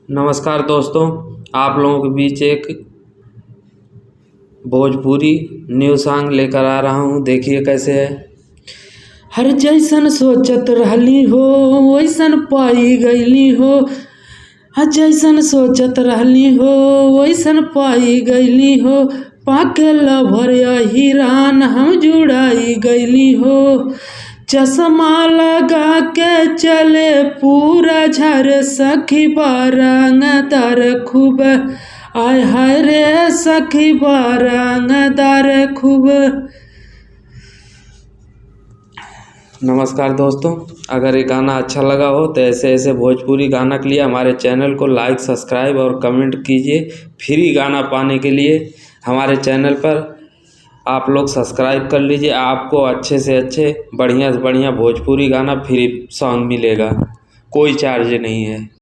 नमस्कार दोस्तों, आप लोगों के बीच एक भोजपुरी न्यू सॉन्ग लेकर आ रहा हूँ। देखिए कैसे है। हर जैसन सोचत रहली हो वैसन पाई गईली हो, हर जैसन सोचत रहली हो वैसन पाई गईली हो, पाके लभर हिरान हम जुड़ाई गईली हो। चश्मा लगा के चले पूरा झर सखी बारंगदार खूब, आय हाय रे सखी बारंगदार खूब। नमस्कार दोस्तों, अगर ये गाना अच्छा लगा हो तो ऐसे ऐसे भोजपुरी गाना के लिए हमारे चैनल को लाइक, सब्सक्राइब और कमेंट कीजिए। फ्री गाना पाने के लिए हमारे चैनल पर आप लोग सब्सक्राइब कर लीजिए। आपको अच्छे से अच्छे बढ़िया से बढ़िया भोजपुरी गाना फ्री सॉन्ग मिलेगा, कोई चार्ज नहीं है।